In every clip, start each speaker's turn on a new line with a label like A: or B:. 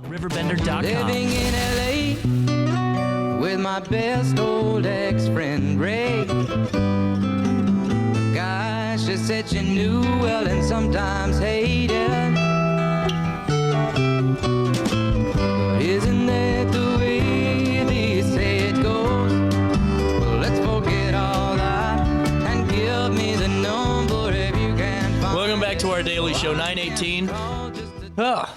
A: RiverBender.com.
B: Living in LA with my best old ex-friend Ray. Gosh, she said she knew well and sometimes hated. But isn't that the way they say it goes? Well, let's forget all that and give me the number if you can find.
A: Welcome back to our daily show, 9:18. Oh,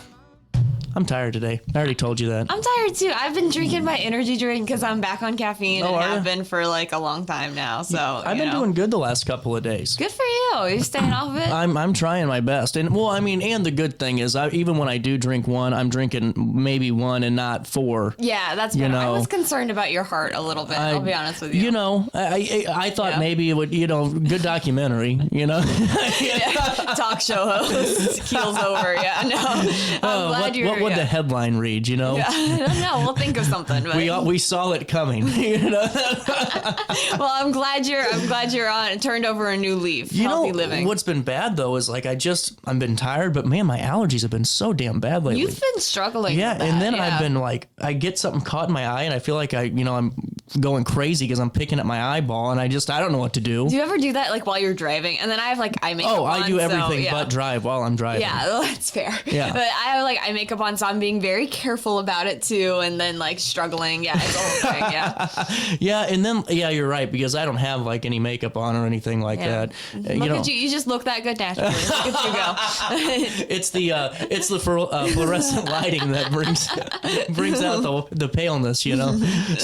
A: I'm tired today. I already told you that.
C: I'm tired too. I've been drinking my energy drink because I'm back on caffeine and have been for like a long time now. So
A: I've been doing good the last couple of days.
C: Good for you. You're staying off of it.
A: I'm trying my best, and well, I mean, and the good thing is, even when I do drink one, I'm drinking maybe one and not four.
C: Yeah, that's better. I was concerned about your heart a little bit. I'll be honest with you.
A: You know, I thought maybe it would. Good documentary.
C: Talk show host keels over. Yeah, no. I'm glad you're.
A: What would the headline read? Yeah,
C: I don't know. We'll think of something. But.
A: We saw it coming.
C: Well, I'm glad you're on. Turned over a new leaf. Healthy living.
A: What's been bad though is like I've been tired, but man, my allergies have been so damn bad lately.
C: You've been struggling.
A: Yeah,
C: with that.
A: and then I've been like, I get something caught in my eye, and I feel like I'm going crazy because I'm picking at my eyeball, and I don't know what to do.
C: Do you ever do that like while you're driving? And then I have like eye makeup on.
A: Oh, I do everything but drive while I'm driving.
C: Yeah, well, that's fair.
A: Yeah.
C: But I have like eye makeup on, so I'm being very careful about it too, and then like struggling. Yeah, it's a whole thing. Yeah.
A: Yeah, and then you're right, because I don't have like any makeup on or anything like that.
C: Look at you. You just look that good naturally. Look at you go.
A: It's the fluorescent lighting that brings out the paleness,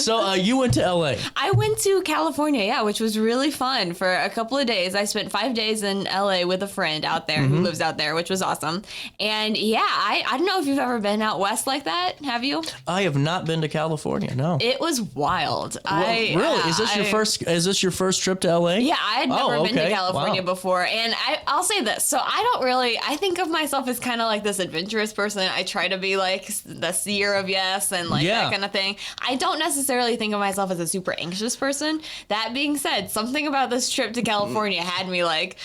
A: So you went to LA.
C: I went to California, yeah, which was really fun for a couple of days. I spent 5 days in LA with a friend out there who lives out there, which was awesome. And yeah, I don't know if you've ever been out west like that. Have you?
A: I have not been to California. No.
C: It was wild.
A: Really? Is this your first trip to LA?
C: Yeah, I had never been to California before, and I'll say this. So I think of myself as kind of like this adventurous person. I try to be like the seer of yes and like that kind of thing. I don't necessarily think of myself as a super anxious person. That being said, something about this trip to California had me like,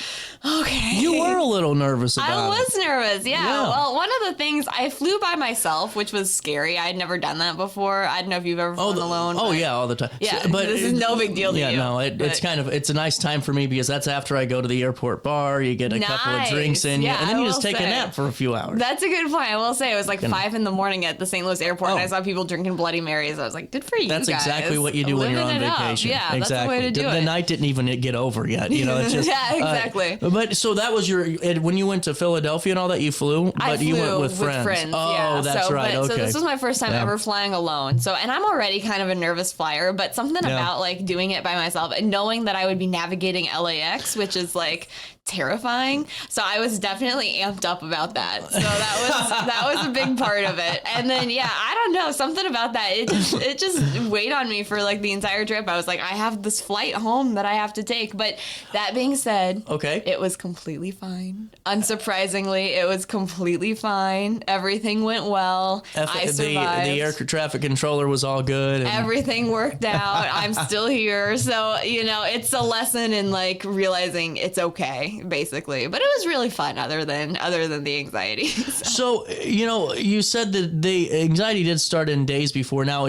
C: okay.
A: You were a little nervous about it.
C: I was nervous, yeah. Well, one of the things, I flew by myself, which was scary. I had never done that before. I don't know if you've ever flown alone.
A: Oh, yeah, all the time.
C: Yeah, but this is no big deal to you.
A: Yeah, no, it's a nice time for me because that's after I go to the airport bar, you get a couple of drinks in you, and then you just take a nap for a few hours.
C: That's a good point. I will say it was like 5 a.m. at the St. Louis airport, and I saw people drinking Bloody Marys. I was like, good for you guys.
A: That's exactly what you do when you're on vacation.
C: Yeah,
A: exactly.
C: That's the way to do it.
A: The night didn't even get over yet. It's just,
C: yeah, exactly.
A: But so that was when you went to Philadelphia and all that, you flew?
C: I flew
A: you went with friends.
C: Oh,
A: that's right. Okay.
C: So this was my first time ever flying alone. So, and I'm already kind of a nervous flyer, but something about like doing it by myself and knowing that I would be navigating LAX, which is like terrifying. So I was definitely amped up about that. So that was a big part of it. And then I don't know, something about that. It just weighed on me for like the entire trip. I was like, I have this flight home that I have to take. But that being said, it was completely fine. Unsurprisingly, it was completely fine. Everything went well. I survived.
A: The air traffic controller was all good.
C: Everything worked out. I'm still here. So, it's a lesson in like realizing it's okay. Basically, but it was really fun other than the anxiety.
A: So you said that the anxiety did start in days before. Now,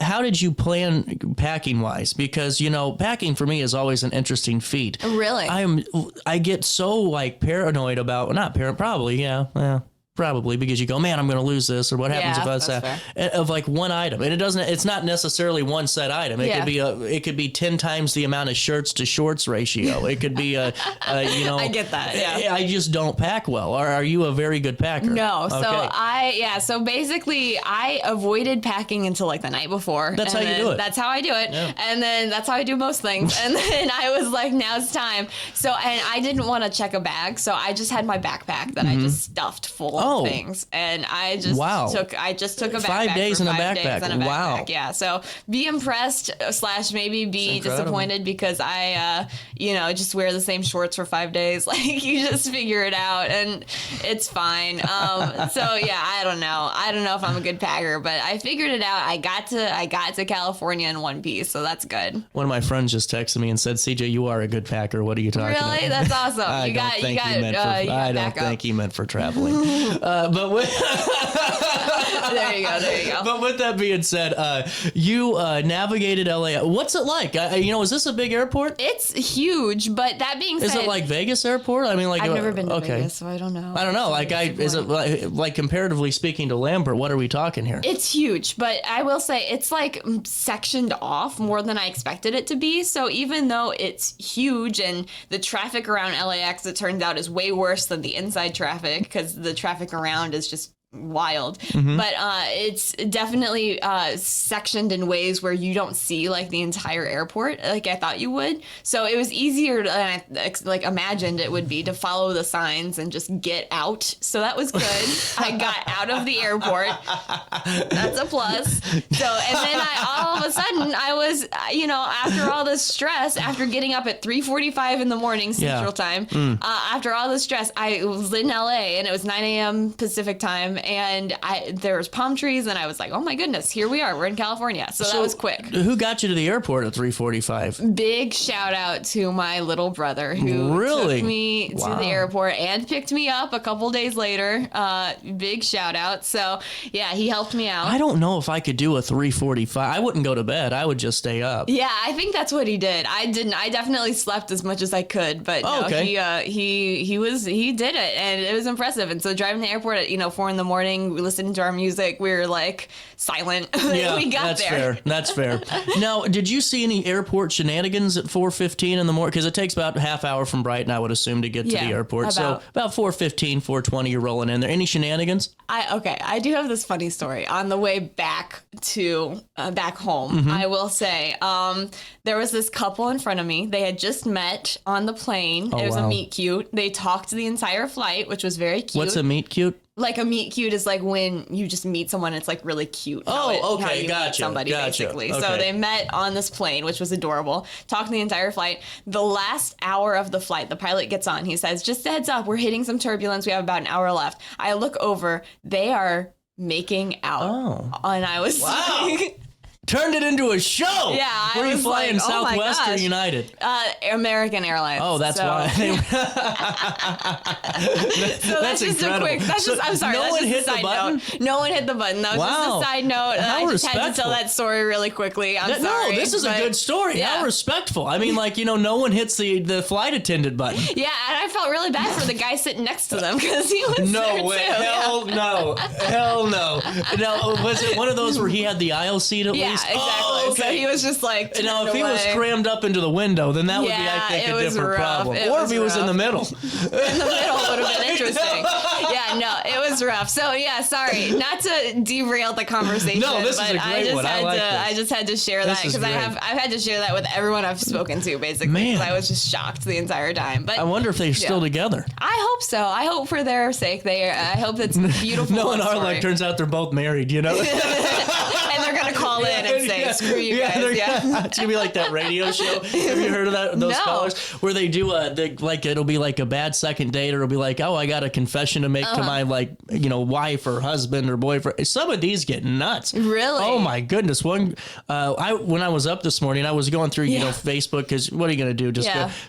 A: how did you plan packing wise? Because packing for me is always an interesting feat.
C: Really?
A: I get so like paranoid about Probably because you go, man, I'm going to lose this, or what happens if I say of like one item, and it's not necessarily one set item. It could be 10 times the amount of shirts to shorts ratio. It could be
C: I get that. Yeah.
A: I just don't pack well. Are you a very good packer?
C: No. Okay. So basically I avoided packing until like the night before.
A: That's how you do it.
C: That's how I do it. Yeah. And then that's how I do most things. And then I was like, now it's time. So, and I didn't want to check a bag. So I just had my backpack that I just stuffed full of things. And I just took a backpack
A: 5 days in a backpack. Wow.
C: Yeah. So be impressed / maybe be disappointed because I, just wear the same shorts for 5 days. Like you just figure it out and it's fine. I don't know. I don't know if I'm a good packer, but I figured it out. I got to California in one piece. So that's good.
A: One of my friends just texted me and said, CJ, you are a good packer. What are you talking about?
C: Really? That's awesome.
A: I don't think he meant for traveling. But with
C: There you go.
A: But with that being said, you navigated LA. What's it like? Is this a big airport?
C: It's huge, but that being said,
A: is it like Vegas Airport? I mean, like
C: I've never been to Vegas, so I don't know.
A: I don't know. Is it like comparatively speaking to Lambert? What are we talking here?
C: It's huge, but I will say it's like sectioned off more than I expected it to be. So even though it's huge and the traffic around LAX, it turns out, is way worse than the inside traffic because the traffic around is just wild. But it's definitely sectioned in ways where you don't see like the entire airport like I thought you would. So it was easier than I like imagined it would be to follow the signs and just get out. So that was good. I got out of the airport. That's a plus. So and then all of a sudden I was after all this stress, after getting up at 3:45 in the morning Central Time, after all this stress, I was in LA and it was 9 a.m. Pacific time. And there was palm trees, and I was like, "Oh my goodness, here we are. We're in California." So that was quick.
A: Who got you to the airport at 3:45?
C: Big shout out to my little brother who took me to the airport and picked me up a couple days later. Big shout out. So yeah, he helped me out.
A: I don't know if I could do a 3:45. I wouldn't go to bed. I would just stay up.
C: Yeah, I think that's what he did. I didn't. I definitely slept as much as I could, but he did it, and it was impressive. And so driving to the airport at 4 a.m, we listened to our music. We were like silent.
A: Yeah,
C: we got there.
A: That's fair. Now, did you see any airport shenanigans at 4:15 in the morning? Because it takes about half hour from Brighton, I would assume, to get to the airport. So about 4:15, 4:20, you're rolling in there. Any shenanigans?
C: I do have this funny story on the way back to back home. I will say there was this couple in front of me. They had just met on the plane. It was a meet cute. They talked the entire flight, which was very cute.
A: What's a meet cute?
C: Like a meet cute is like when you just meet someone, it's like really cute. How you meet somebody, basically. Okay. So they met on this plane, which was adorable. Talked the entire flight. The last hour of the flight, the pilot gets on. He says, "Just a heads up, we're hitting some turbulence. We have about an hour left." I look over. They are making out. Oh. And I was like...
A: Turned it into a show.
C: Yeah,
A: Were you flying Southwest or United?
C: American Airlines.
A: Oh, that's why.
C: That's just incredible. I'm sorry.
A: No one hit the button?
C: No one hit the button. That was just a side note.
A: How
C: I just had to tell that story really quickly. I'm sorry.
A: No, this is a good story. Yeah. How respectful. I mean, no one hits the flight attendant button.
C: Yeah, and I felt really bad for the guy sitting next to them because he was
A: No way.
C: Too.
A: Hell no. Hell no. Now, was it one of those where he had the aisle seat at least?
C: Exactly.
A: Oh, okay.
C: So he was just like,
A: now if he was crammed up into the window, then that would be, I think, a different problem. Or if he was in the middle.
C: In the middle would have been interesting. Yeah, no, it was rough. So yeah, sorry, not to derail the conversation.
A: No, this is a great one.
C: I just had to share that because I've had to share that with everyone I've spoken to, basically. Man, I was just shocked the entire time. But
A: I wonder if they're still together.
C: I hope so. I hope for their sake. I hope it's beautiful.
A: No, and our turns out they're both married.
C: And they're gonna call in and say, "Screw you guys."
A: It's gonna be like that radio show. Have you heard of those callers where they do it'll be like a bad second date, or it'll be like, "Oh, I got a confession to make to my wife or husband or boyfriend." Some of these get nuts.
C: Really?
A: Oh my goodness. When I was up this morning, I was going through Facebook, because what are you gonna do?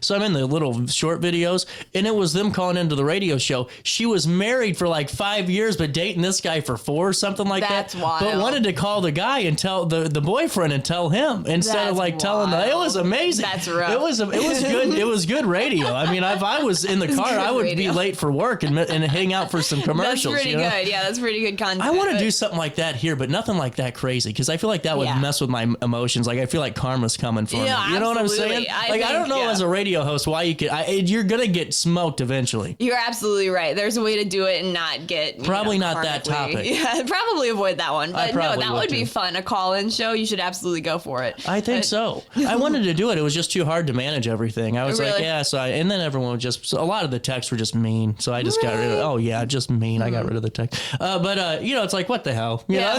A: So I'm in the little short videos, and it was them calling into the radio show. She was married for like 5 years, but dating this guy for 4 or something like that.
C: That's wild.
A: But wanted to call the guy and tell the boyfriend and tell him instead of telling them. It was amazing.
C: That's rough.
A: It was good. It was good radio. I mean, if I was in the car, I would be late for work and hang out for some commercials.
C: That's pretty good. Yeah, that's pretty good content.
A: I want to do something like that here, but nothing like that crazy, because I feel like that would mess with my emotions. Like, I feel like karma's coming for me. You know what I'm saying? I don't know as a radio host why you could. You're gonna get smoked eventually.
C: You're absolutely right. There's a way to do it and not get
A: probably not that topic.
C: Yeah, probably avoid that one. But no, that would be fun. A call-in show. You should absolutely go for it.
A: I think so. I wanted to do it. It was just too hard to manage everything. I was like, yeah. So and then everyone was a lot of the texts were just mean. So I just got rid of. Oh yeah, just mean. I got rid of the text. But it's like, what the hell? You know?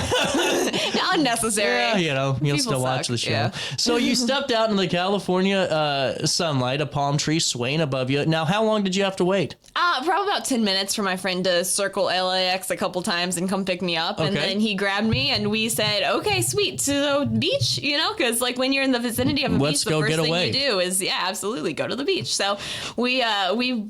C: Unnecessary.
A: Yeah, you'll
C: People
A: still watch
C: suck,
A: the show.
C: yeah.
A: So you stepped out in the California sunlight, a palm tree swaying above you. Now, how long did you have to wait?
C: Probably about 10 minutes for my friend to circle LAX a couple times and come pick me up. And then he grabbed me and we said, okay, sweet, to the beach, because like when you're in the vicinity of a beach, the first thing you do is, absolutely, go to the beach. So we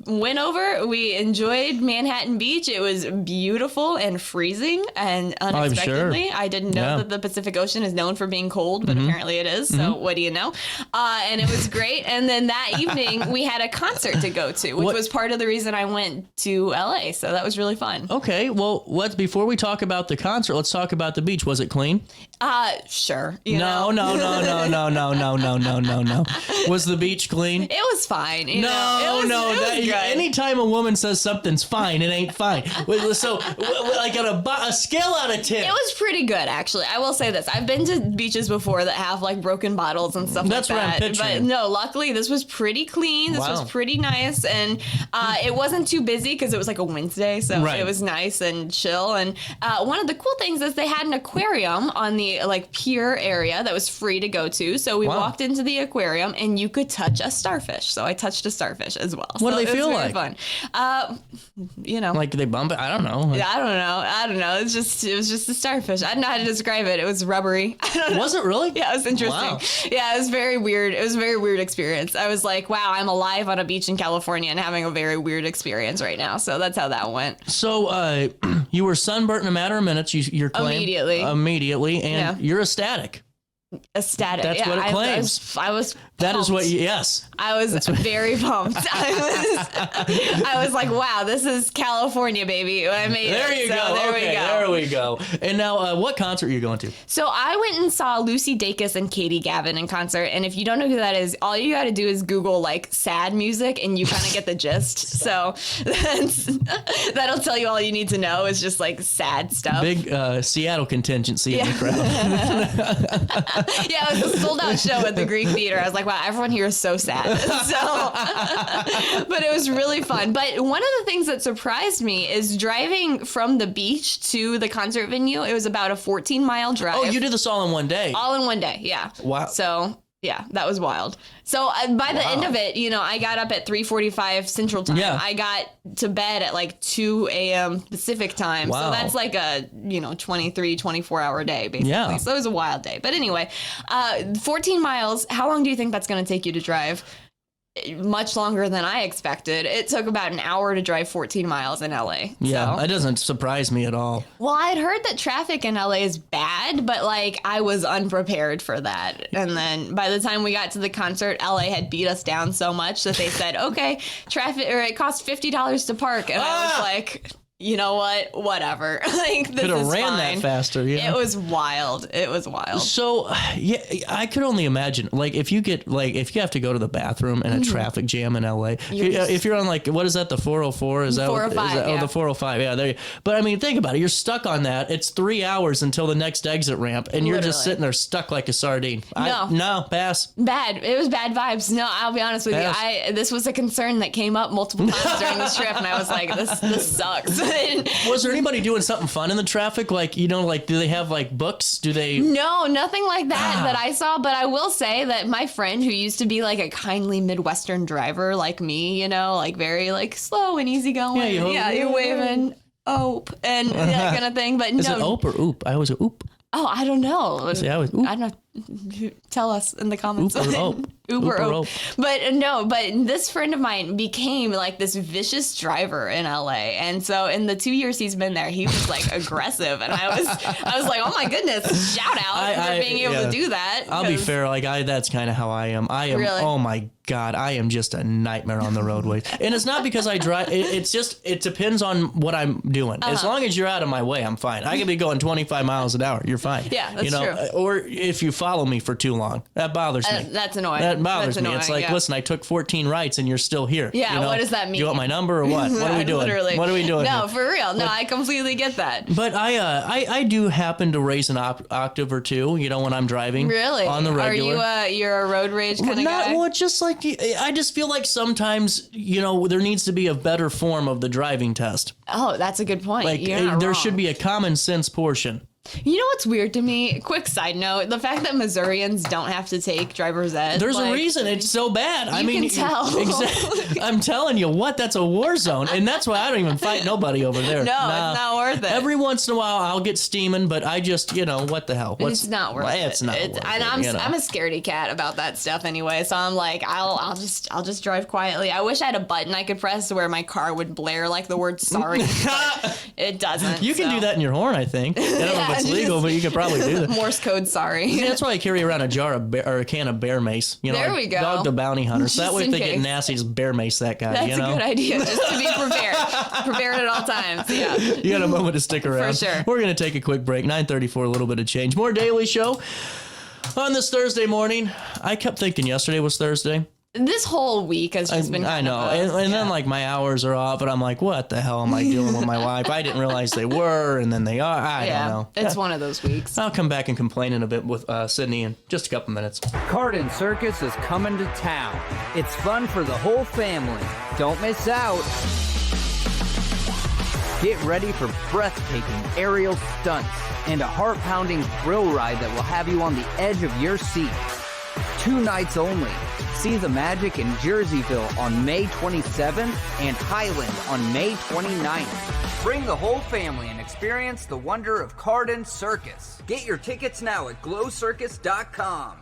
C: went over, we enjoyed Manhattan Beach. It was beautiful and freezing and unexpectedly. I didn't know that the Pacific Ocean is known for being cold, but apparently it is. So what do you know? And it was great. And then that evening we had a concert to go to, which was part of the reason I went to LA. So that was really fun.
A: Okay. Well, before we talk about the concert, let's talk about the beach. Was it clean?
C: Sure.
A: No. Was the beach clean?
C: It was fine. It was good.
A: Anytime a woman says something's fine, it ain't fine. So, like on a scale out of 10.
C: It was pretty good, actually. I will say this. I've been to beaches before that have like broken bottles and stuff
A: That's
C: like that.
A: That's what I'm picturing.
C: But no, luckily this was pretty clean. This was pretty nice. And it wasn't too busy because it was like a Wednesday. So it was nice and chill. And one of the cool things is they had an aquarium on the like pier area that was free to go to. So we walked into the aquarium and you could touch a starfish. So I touched a starfish as well.
A: What do they feel like?
C: Fun.
A: Like do they bump it? I don't know.
C: I don't know. It was just a starfish. I don't know how to describe it. It was rubbery.
A: Was it really?
C: Yeah, it was interesting.
A: Wow.
C: Yeah, it was very weird. It was a very weird experience. I was like, wow, I'm alive on a beach in California and having a very weird experience right now. So that's how that went.
A: So you were sunburnt in a matter of minutes. Your claim immediately, and you're ecstatic.
C: Ecstatic.
A: That's what it claims.
C: I was
A: that is what. Yes.
C: I was very pumped. I was like, wow, this is California, baby. I made
A: there
C: it.
A: You go. There we go. And now, what concert are you going to?
C: So I went and saw Lucy Dacus and Katie Gavin in concert. And if you don't know who that is, all you got to do is Google like sad music, and you kind of get the gist. So that'll tell you all you need to know. Is just like sad stuff.
A: Big Seattle contingency in the crowd.
C: Yeah, it was a sold out show at the Greek Theater. I was like, wow, everyone here is so sad. But it was really fun. But one of the things that surprised me is driving from the beach to the concert venue. It was about a 14-mile drive.
A: Oh, you did this all in one day?
C: All in one day, yeah.
A: Wow.
C: So yeah, that was wild. So by the end of it, I got up at 3:45 Central Time.
A: Yeah.
C: I got to bed at like 2 a.m. Pacific Time.
A: Wow.
C: So that's like a, 23, 24-hour day, basically.
A: Yeah.
C: So it was a wild day. But anyway, 14 miles, how long do you think that's going to take you to drive? Much longer than I expected. It took about an hour to drive 14 miles in LA.
A: Yeah, that doesn't surprise me at all.
C: Well, I'd heard that traffic in LA is bad, but like I was unprepared for that. And then by the time we got to the concert, LA had beat us down so much that they said, okay, it costs $50 to park. And I was like, you know what? Whatever. Like this
A: could have
C: is
A: ran
C: fine.
A: that faster. Yeah.
C: It was wild. It was wild.
A: So yeah, I could only imagine. Like if you have to go to the bathroom in a traffic jam in LA, if you're on like what is that, the 404? Is that
C: 405?
A: Oh, the 405. Yeah, there. But I mean, think about it. You're stuck on that. It's 3 hours until the next exit ramp, and you're just sitting there stuck like a sardine. No, pass.
C: Bad. It was bad vibes. No, I'll be honest with you. This was a concern that came up multiple times during this trip, and I was like, this sucks.
A: Was there anybody doing something fun in the traffic? Like, do they have like books? Do they?
C: No, nothing like that I saw. But I will say that my friend who used to be like a kindly Midwestern driver like me, like very like slow and easygoing. You're waving oop and that kind of thing. But
A: Is it oop or oop? I always go oop.
C: Oh, I don't know.
A: See, I was oop.
C: I don't know. Tell us in the comments.
A: Oop or oop.
C: Oop or oop. But this friend of mine became like this vicious driver in LA. And so in the 2 years he's been there, he was like aggressive. And I was like, oh my goodness, shout out for being able to do that.
A: I'll be fair. Like that's kind of how I am.
C: Really?
A: Oh my God, I am just a nightmare on the roadways. And it's not because I drive. It depends on what I'm doing. As long as you're out of my way, I'm fine. I could be going 25 miles an hour. You're fine.
C: Yeah, that's true.
A: Or if you follow me for too long, that bothers me.
C: That's annoying.
A: That bothers me.
C: Annoying,
A: it's like, listen, I took 14 rights and you're still here.
C: Yeah, what does that mean?
A: You want my number or what? What are we doing?
C: Literally.
A: What are we doing?
C: No, for real. No, I completely get that.
A: But I do happen to raise an octave or two, when I'm driving.
C: Really?
A: On the regular.
C: Are you you're a road rage kind of guy?
A: Well, just like, I just feel like sometimes, there needs to be a better form of the driving test.
C: Oh, that's a good point.
A: Like
C: You're not
A: there
C: wrong.
A: should be a common sense portion.
C: You know what's weird to me? Quick side note: the fact that Missourians don't have to take driver's ed.
A: There's a reason it's so bad. I mean,
C: can tell.
A: I'm telling you what, that's a war zone, and that's why I don't even fight nobody over there.
C: No, it's not worth it.
A: Every once in a while, I'll get steaming, but I just, what the hell?
C: It's not worth it.
A: It's not worth it.
C: And I'm a scaredy cat about that stuff anyway. So I'm like, I'll just drive quietly. I wish I had a button I could press where my car would blare like the word sorry. But it doesn't.
A: You can do that in your horn, I think. I don't know if it's legal, but you could probably do that.
C: Morse code sorry.
A: See, that's why I carry around a can of bear mace.
C: There we go.
A: Dog the bounty hunter. So that
C: Just
A: way if
C: in
A: they get
C: case.
A: nasty, just bear mace that guy.
C: That's a good idea, just to be prepared. Prepared at all times. Yeah.
A: You got a moment to stick around.
C: For sure.
A: We're going to take a quick break. 9:34, a little bit of change. More Daily Show on this Thursday morning. I kept thinking yesterday was Thursday.
C: This whole week has just been.
A: I know, and then like my hours are off, and I'm like, what the hell am I doing with my life? I didn't realize they were, and then they are. I don't know.
C: It's one of those weeks.
A: I'll come back and complain in a bit with Sydney in just a couple minutes.
B: Cardin Circus is coming to town. It's fun for the whole family. Don't miss out. Get ready for breathtaking aerial stunts and a heart-pounding thrill ride that will have you on the edge of your seat. 2 nights only. See the magic in Jerseyville on May 27th and Highland on May 29th. Bring the whole family and experience the wonder of Cardin Circus. Get your tickets now at glowcircus.com.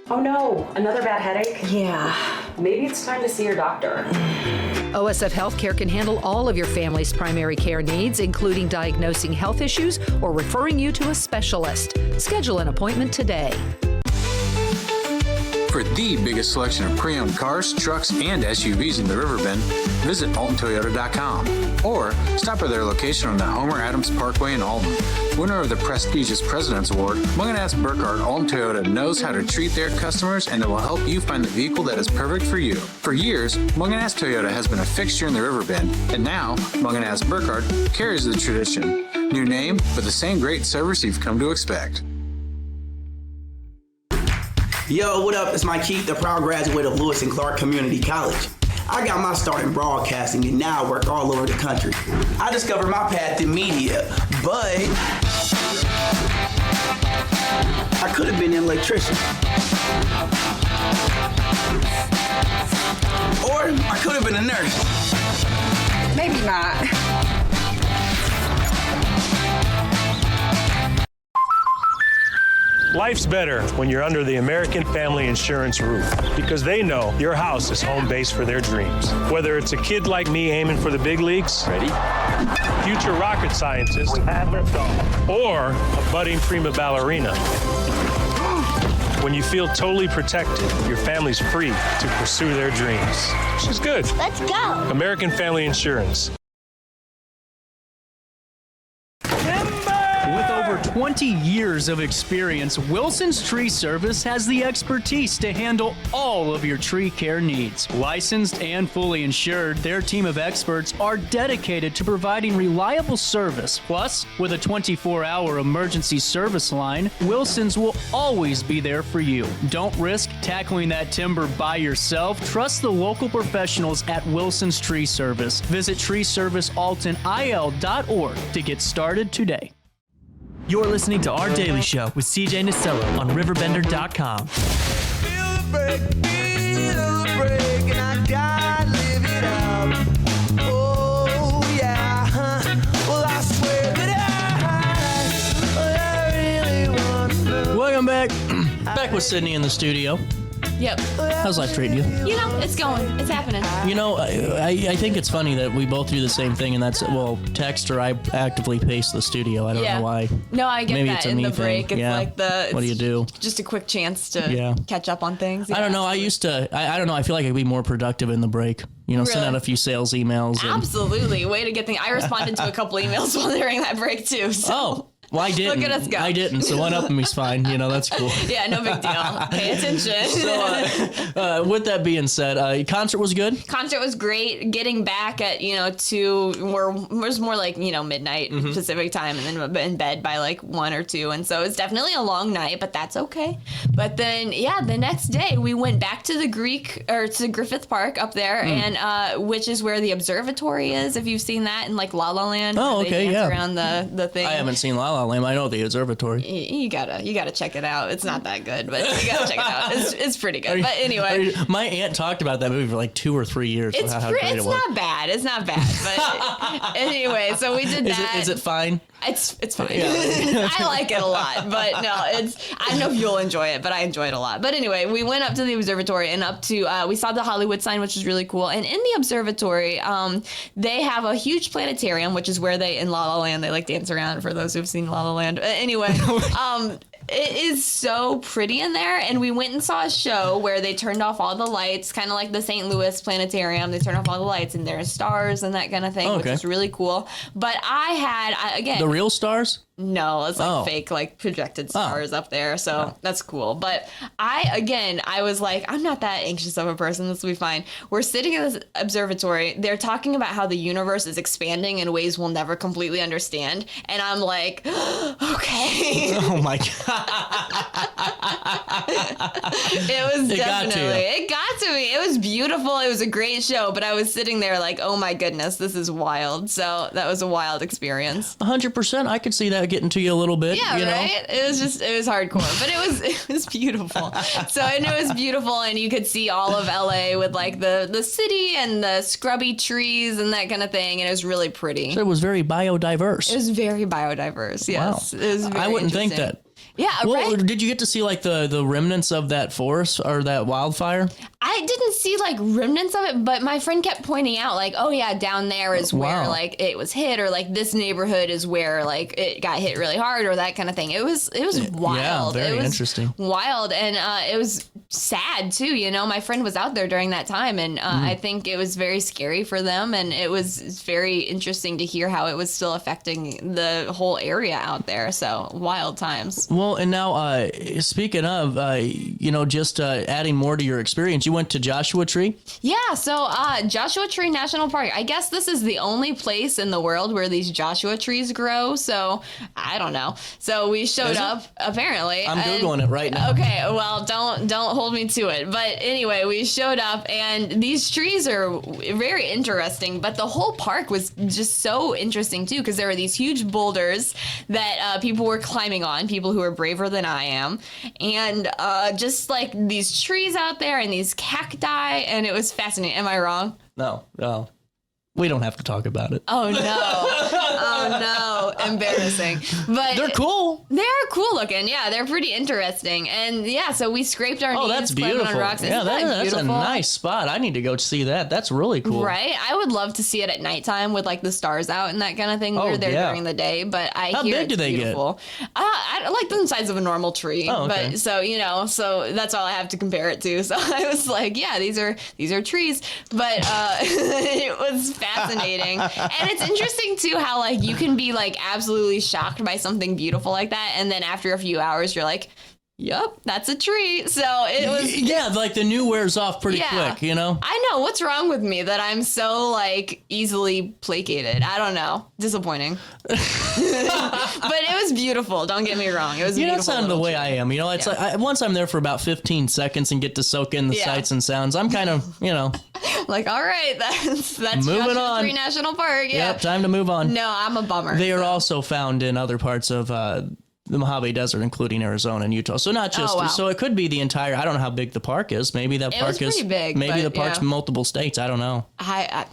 D: Oh no, another bad headache? Yeah. Maybe it's time to see your doctor.
E: OSF Healthcare can handle all of your family's primary care needs, including diagnosing health issues or referring you to a specialist. Schedule an appointment today.
F: For the biggest selection of pre-owned cars, trucks, and SUVs in the Riverbend, visit AltonToyota.com or stop by their location on the Homer Adams Parkway in Alton. Winner of the prestigious President's Award, Munganast Burkhardt Alton Toyota knows how to treat their customers, and they will help you find the vehicle that is perfect for you. For years, Munganast Toyota has been a fixture in the Riverbend, and now Munganast Burkhardt carries the tradition. New name, but the same great service you've come to expect.
G: Yo, what up? It's Mike Keith, the proud graduate of Lewis and Clark Community College. I got my start in broadcasting and now I work all over the country. I discovered my path in media, but I could have been an electrician. Or I could have been a nurse.
H: Maybe not.
I: Life's better when you're under the American Family Insurance roof because they know your house is home base for their dreams. Whether it's a kid like me aiming for the big leagues, ready, future rocket scientist, or a budding prima ballerina. When you feel totally protected, your family's free to pursue their dreams. Which is good.
J: Let's go.
I: American Family Insurance.
K: With over 20 years of experience, Wilson's Tree Service has the expertise to handle all of your tree care needs. Licensed and fully insured, their team of experts are dedicated to providing reliable service. Plus, with a 24-hour emergency service line, Wilson's will always be there for you. Don't risk tackling that timber by yourself. Trust the local professionals at Wilson's Tree Service. Visit treeservicealtonil.org to get started today.
L: You're listening to Our Daily Show with CJ Nasello on RiverBender.com.
M: Feel the break, and I gotta live it up. Oh, yeah. Well, I swear that I really want to know.
A: Welcome back. Back with Sydney in the studio.
C: Yep.
A: How's life treating you?
C: You know, it's going. It's happening.
A: You know, I think it's funny that we both do the same thing, and that's, well, text or I actively pace the studio. I don't know why.
C: No, I get
A: Maybe
C: that
A: it's a
C: in
A: me
C: the break.
A: thing.
C: It's
A: Yeah.
C: like
A: What do you do?
C: Just a quick chance to catch up on things.
A: I don't know. I used to, I don't know. I feel like I'd be more productive in the break. You know, send out a few sales emails.
C: Absolutely. Way to get things. I responded to a couple emails while during that break, too. So.
A: Oh. Well, I didn't.
C: Look at us go.
A: I didn't, so one up and me's fine. That's cool.
C: Yeah, no big deal. Pay attention.
A: So, with that being said, concert was good?
C: Concert was great. Getting back at, was more like, midnight Pacific time, and then in bed by like 1 or 2. And so it's definitely a long night, but that's okay. But then, the next day we went back to the Griffith Park up there, and which is where the observatory is, if you've seen that in like La La Land.
A: Oh, okay,
C: they dance around the thing.
A: I haven't seen La La Land. I know the observatory.
C: You gotta check it out. It's not that good, but you gotta check it out. It's pretty good. But anyway,
A: my aunt talked about that movie for like 2 or 3 years.
C: It's not bad. It's not bad. But anyway, so we did that.
A: Is it fine?
C: It's fine. Yeah. I like it a lot, but no, I don't know if you'll enjoy it, but I enjoy it a lot. But anyway, we went up to the observatory and up to we saw the Hollywood sign, which is really cool. And in the observatory, they have a huge planetarium, which is where in La La Land, they like dance around, for those who've seen La La Land. Anyway, it is so pretty in there, and we went and saw a show where they turned off all the lights, kind of like the St. Louis Planetarium. They turned off all the lights, and there are stars and that kind of thing, which is really cool. But again...
A: The real stars?
C: No, it's like fake, like projected stars up there. So that's cool. But I was like, I'm not that anxious of a person. This will be fine. We're sitting in this observatory. They're talking about how the universe is expanding in ways we'll never completely understand. And I'm like, okay.
A: Oh my God.
C: It got to me. It was beautiful. It was a great show. But I was sitting there like, oh my goodness, this is wild. So that was a wild experience.
A: 100%. I could see that getting to you a little bit.
C: Yeah, right? It was hardcore, but it was beautiful. And it was beautiful, and you could see all of LA with like the city and the scrubby trees and that kind of thing, and it was really pretty.
A: So it was very biodiverse.
C: It was very biodiverse, yes.
A: Wow.
C: It was very
A: I wouldn't think that.
C: Yeah,
A: well,
C: right?
A: Did you get to see like the remnants of that forest or that wildfire?
C: I didn't see like remnants of it, but my friend kept pointing out like, oh yeah, down there is where like it was hit, or like this neighborhood is where like it got hit really hard, or that kind of thing. It was wild.
A: Yeah, very
C: it was
A: interesting.
C: Wild, and it was sad too. My friend was out there during that time, and I think it was very scary for them, and it was very interesting to hear how it was still affecting the whole area out there. So wild times.
A: Well, and now speaking of, just adding more to your experience, you went to Joshua Tree?
C: Yeah, so Joshua Tree National Park. I guess this is the only place in the world where these Joshua trees grow. So I don't know. So we showed up, apparently.
A: I'm Googling it right now.
C: Okay, well, don't hold me to it. But anyway, we showed up, and these trees are very interesting. But the whole park was just so interesting, too, because there were these huge boulders that people were climbing on, people who are braver than I am. And just like these trees out there and these cacti, and it was fascinating. Am I wrong?
A: No. We don't have to talk about it.
C: Oh, no. Embarrassing. But
A: they're cool.
C: They're cool looking. Yeah, they're pretty interesting. And yeah, so we scraped our knees.
A: Oh, that's beautiful.
C: On rocks.
A: Yeah, that's a nice spot. I need to go see that. That's really cool.
C: Right? I would love to see it at nighttime with like the stars out and that kind of thing. We were there during the day, but
A: How big do they
C: beautiful. I like the size of a normal tree.
A: Oh, okay.
C: But so that's all I have to compare it to. So I was like, yeah, these are trees. But it was fascinating. And it's interesting too how like you can be like absolutely shocked by something beautiful like that, and then after a few hours you're like, yep, that's a tree. So it was
A: like the new wears off pretty quick,
C: I know. What's wrong with me that I'm so like easily placated? I don't know. Disappointing. But it was beautiful. Don't get me wrong. It was beautiful.
A: That's kind of the way I am. It's like once I'm there for about 15 seconds and get to soak in the sights and sounds, I'm kind of,
C: like, all right, that's
A: moving
C: Joshua
A: on.
C: Tree National Park. Yeah.
A: Yep, time to move on.
C: No, I'm a bummer.
A: They are also found in other parts of the Mojave Desert, including Arizona and Utah. So not just, so it could be the entire, I don't know how big the park is. Maybe that park is
C: pretty big.
A: Maybe the park's multiple states. I don't know.
C: I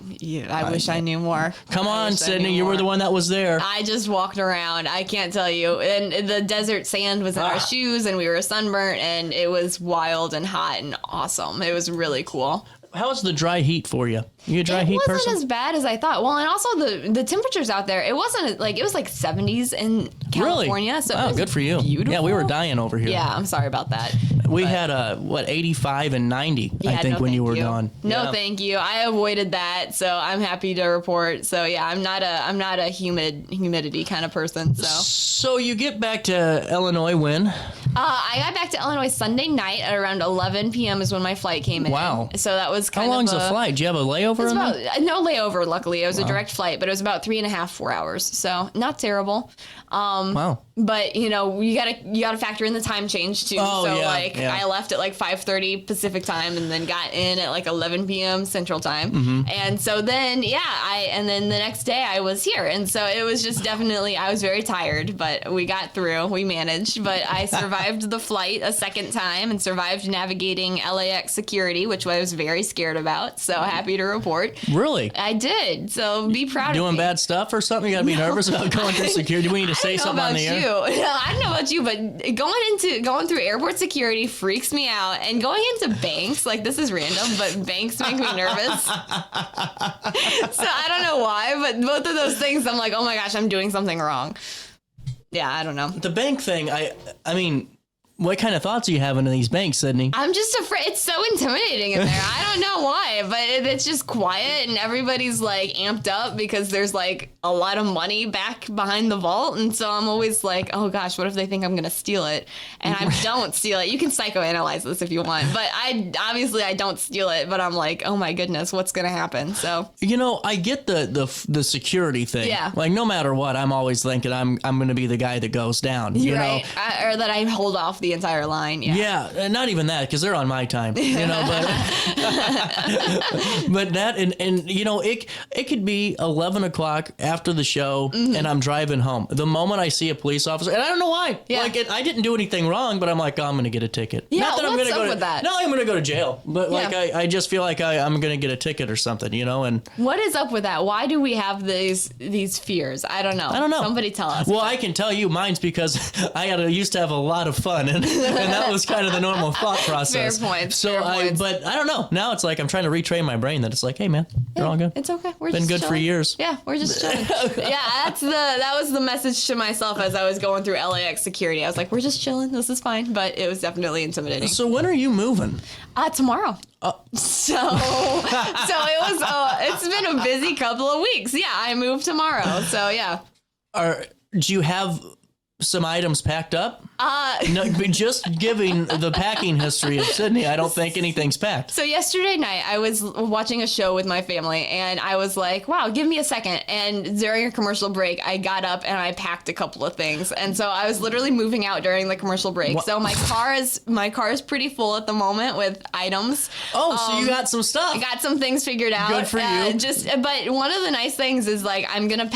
C: wish I knew more.
A: Come on, Sydney, you were the one that was there.
C: I just walked around. I can't tell you. And the desert sand was in our shoes, and we were sunburnt, and it was wild and hot and awesome. It was really cool.
A: How's the dry heat for you? You a dry heat person?
C: It wasn't as bad as I thought. Well, and also the temperatures out there, it wasn't like, it was like 70s in California.
A: Really?
C: So
A: wow, good for you.
C: Beautiful.
A: Yeah, we were dying over here.
C: Yeah, I'm sorry about that.
A: We had 85 and 90,
C: Yeah,
A: I think, when you were gone.
C: No, thank you. I avoided that, so I'm happy to report. So yeah, I'm not a humidity kind of person.
A: So you get back to Illinois when?
C: I got back to Illinois Sunday night at around 11 p.m. is when my flight came in.
A: Wow.
C: So that was kind
A: How
C: of
A: long's the flight? Do you have a layover?
C: No layover, luckily. It was a direct flight, but it was about 3.5-4 hours. So not terrible.
A: Wow.
C: But you gotta factor in the time change too.
A: Oh,
C: so
A: yeah.
C: I left at like 5:30 Pacific time and then got in at like 11 p.m. Central time.
A: Mm-hmm.
C: And so then and then the next day I was here. And so it was just definitely, I was very tired, but we got through, we managed, but I survived the flight a second time and survived navigating LAX security, which I was very scared about. So happy to report.
A: Really?
C: I did. So be proud of me.
A: Doing bad stuff or something? You gotta be nervous about going through security. Do we need to say something on the air?
C: No, I don't know about you, but going through airport security freaks me out, and going into banks, like, this is random, but banks make me nervous. So I don't know why, but both of those things, I'm like, oh my gosh, I'm doing something wrong. Yeah, I don't know.
A: The bank thing, I mean, what kind of thoughts are you having in these banks, Sydney?
C: I'm just afraid. It's so intimidating in there. I don't know why, but it's just quiet and everybody's like amped up because there's like a lot of money back behind the vault. And so I'm always like, oh gosh, what if they think I'm going to steal it? And I don't steal it. You can psychoanalyze this if you want, but I don't steal it, but I'm like, oh my goodness, what's going to happen? So,
A: I get the security thing.
C: Yeah.
A: Like no matter what, I'm always thinking I'm going to be the guy that goes down, you know?
C: Or that I hold off the entire line.
A: Yeah, not even that, because they're on my time, but but that and it could be 11 o'clock after the show and I'm driving home. The moment I see a police officer, and I don't know why, I didn't do anything wrong, but I'm like, oh, I'm going to get a ticket.
C: Yeah,
A: not that I'm
C: what's
A: going to
C: up
A: go
C: with that?
A: No, I'm going to go to jail, but I just feel like I'm going to get a ticket or something, And
C: what is up with that? Why do we have these fears? I don't know. Somebody tell us.
A: Well, I can tell you mine's because I used to have a lot of fun and that was kind of the normal thought process.
C: Fair point.
A: But I don't know. Now it's like I'm trying to retrain my brain that it's like, hey man, you're all good.
C: It's okay. We're
A: been
C: just
A: good
C: chilling.
A: for years.
C: Yeah, we're just chilling. That was the message to myself as I was going through LAX security. I was like, we're just chilling. This is fine. But it was definitely intimidating.
A: So when are you moving?
C: Tomorrow. So it was. It's been a busy couple of weeks. Yeah, I moved tomorrow. So yeah.
A: Do you have some items packed up? No, just giving the packing history of Sydney, I don't think anything's packed.
C: So yesterday night, I was watching a show with my family, and I was like, wow, give me a second. And during a commercial break, I got up and I packed a couple of things. And so I was literally moving out during the commercial break.
A: What?
C: So my car is pretty full at the moment with items.
A: Oh, so you got some stuff.
C: I got some things figured out.
A: Good for you.
C: But one of the nice things is like I'm gonna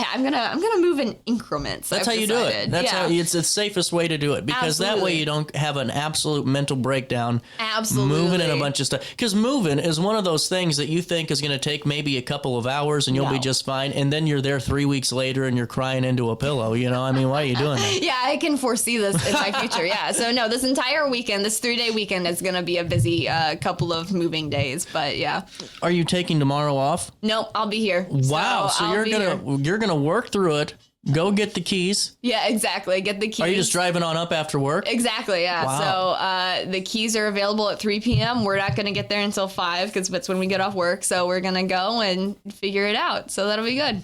C: move in increments.
A: That's how you do it. That's how it's the safest way to do it, because that way you don't have an absolute mental breakdown.
C: Absolutely.
A: Moving in a bunch of stuff, because moving is one of those things that you think is going to take maybe a couple of hours and you'll be just fine, and then you're there 3 weeks later and you're crying into a pillow. I mean, why are you doing that?
C: Yeah, I can foresee this in my future. Yeah. So no, this entire weekend, this 3-day weekend is going to be a busy couple of moving days. But yeah.
A: Are you taking tomorrow off?
C: Nope, I'll be here.
A: Wow. So you're gonna work through it. Go get the keys.
C: Yeah, exactly. Get the keys.
A: Are you just driving on up after work?
C: Exactly, yeah.
A: Wow.
C: So the keys are available at 3 p.m. We're not going to get there until 5 because that's when we get off work. So we're going to go and figure it out. So that'll be good.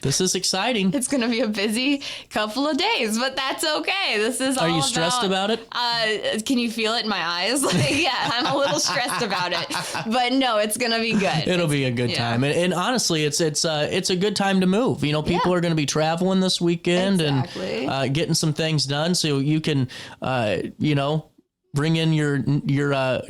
A: This is exciting.
C: It's going to be a busy couple of days, but that's okay. This is all
A: Are you stressed about it?
C: Can you feel it in my eyes? Yeah, I'm a little stressed about it, but no, it's going to be good.
A: It'll be a good time. And honestly, it's a good time to move. People are going to be traveling this weekend and getting some things done, so you can, bring in your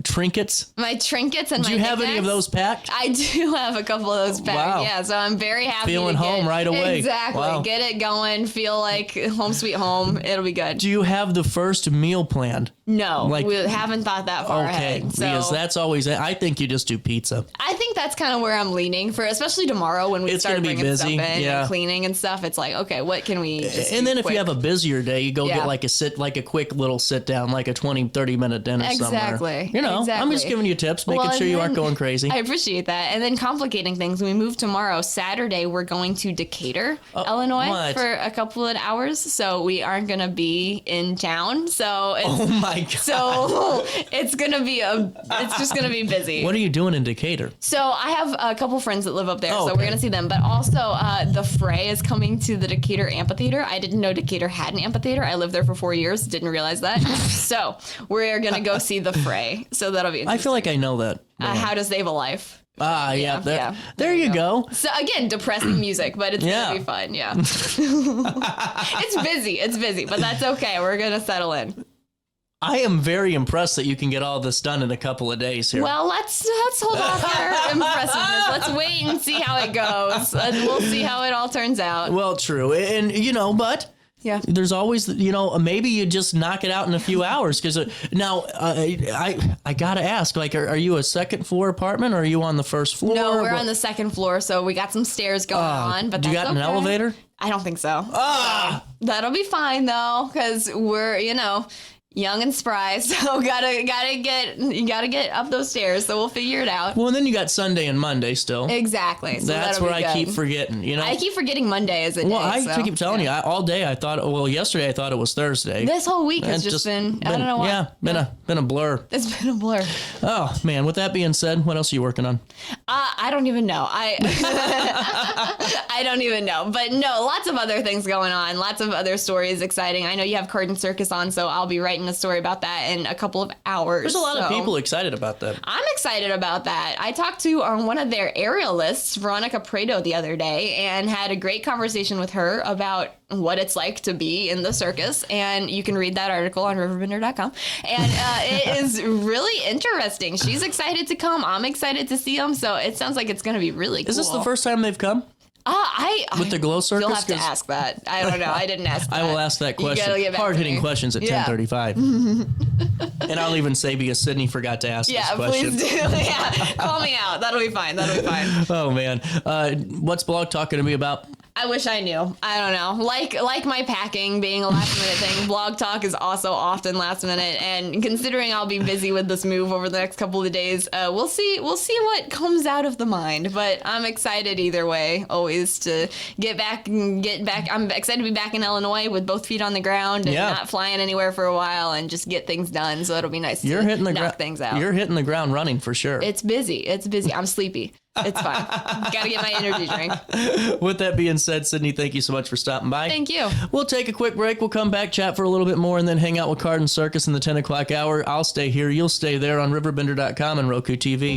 A: trinkets.
C: My trinkets and my
A: Do you have any of those packed?
C: I do have a couple of those packed.
A: Wow.
C: Yeah, so I'm very happy.
A: Feeling home right away.
C: Exactly.
A: Wow.
C: Get it going. Feel like home sweet home. It'll be good.
A: Do you have the first meal planned?
C: No, we haven't thought that far ahead. So
A: because that's always. I think you just do pizza.
C: I think that's kind of where I'm leaning for, especially tomorrow when we start bringing stuff in and cleaning and stuff. It's like, okay, what can we?
A: And then if you have a busier day, you go get like a quick little sit down, like a 20-30 30-minute dentist somewhere.
C: Exactly.
A: I'm just giving you tips, making sure you aren't going crazy.
C: I appreciate that. And then complicating things, we move tomorrow. Saturday, we're going to Decatur, Illinois for a couple of hours. So we aren't going to be in town. So
A: oh my God.
C: So it's going to be it's just going to be busy.
A: What are you doing in Decatur?
C: So I have a couple friends that live up there, so we're going to see them. But also, the Fray is coming to the Decatur Amphitheater. I didn't know Decatur had an amphitheater. I lived there for 4 years. Didn't realize that. So we're going to go see the Fray. So that'll be interesting.
A: I feel like I know that.
C: How to Save a Life.
A: Yeah. There you go.
C: So again, depressing music, but it's going to be fun. Yeah. It's busy, but that's okay. We're going to settle in.
A: I am very impressed that you can get all this done in a couple of days here.
C: Well, let's hold off our impressiveness. Let's wait and see how it goes. We'll see how it all turns out.
A: Well, true. And, but...
C: Yeah.
A: There's always, maybe you just knock it out in a few hours. Because now I got to ask, like, are you a second floor apartment or are you on the first floor?
C: No, we're on the second floor. So we got some stairs going on. But
A: you got an elevator?
C: I don't think so. So that'll be fine, though, because we're, young and spry, so gotta get up those stairs. So we'll figure it out.
A: Well, and then you got Sunday and Monday still.
C: Exactly. So
A: that's where I keep forgetting. I
C: keep forgetting Monday as a day.
A: Well, I keep telling you, all day I thought. Well, yesterday I thought it was Thursday.
C: This whole week has just been I don't know why.
A: Yeah, been a blur.
C: It's been a blur.
A: Oh man. With that being said, what else are you working on?
C: I don't even know. I don't even know. But no, lots of other things going on. Lots of other stories exciting. I know you have Card Circus on, so I'll be writing a story about that in a couple of hours.
A: There's a lot of people excited about that.
C: I'm excited about that. I talked to one of their aerialists, Veronica Prado, the other day and had a great conversation with her about what it's like to be in the circus. And you can read that article on RiverBender.com. And it is really interesting. She's excited to come. I'm excited to see them. So it sounds like it's going to be really cool.
A: Is this the first time they've come? With the glow circus?
C: You'll have to ask that. I don't know. I didn't ask that.
A: I will ask that question. Hard-hitting questions at 10:35. And I'll even say because Sydney forgot to ask this question.
C: Please do. Call me out. That'll be fine.
A: Oh, man. What's Blog Talk going to be about?
C: I wish I knew. I don't know. Like my packing being a last minute thing, Blog Talk is also often last minute. And considering I'll be busy with this move over the next couple of days, we'll see what comes out of the mind. But I'm excited either way, always to get back. I'm excited to be back in Illinois with both feet on the ground and not flying anywhere for a while and just get things done. So it'll be nice to knock things out.
A: You're hitting the ground running for sure.
C: It's busy. I'm sleepy. It's fine. Gotta get my energy drink.
A: With that being said, Sydney, thank you so much for stopping by.
C: Thank you.
A: We'll take a quick break. We'll come back, chat for a little bit more, and then hang out with Card Circus in the 10 o'clock hour. I'll stay here. You'll stay there on RiverBender.com and Roku TV.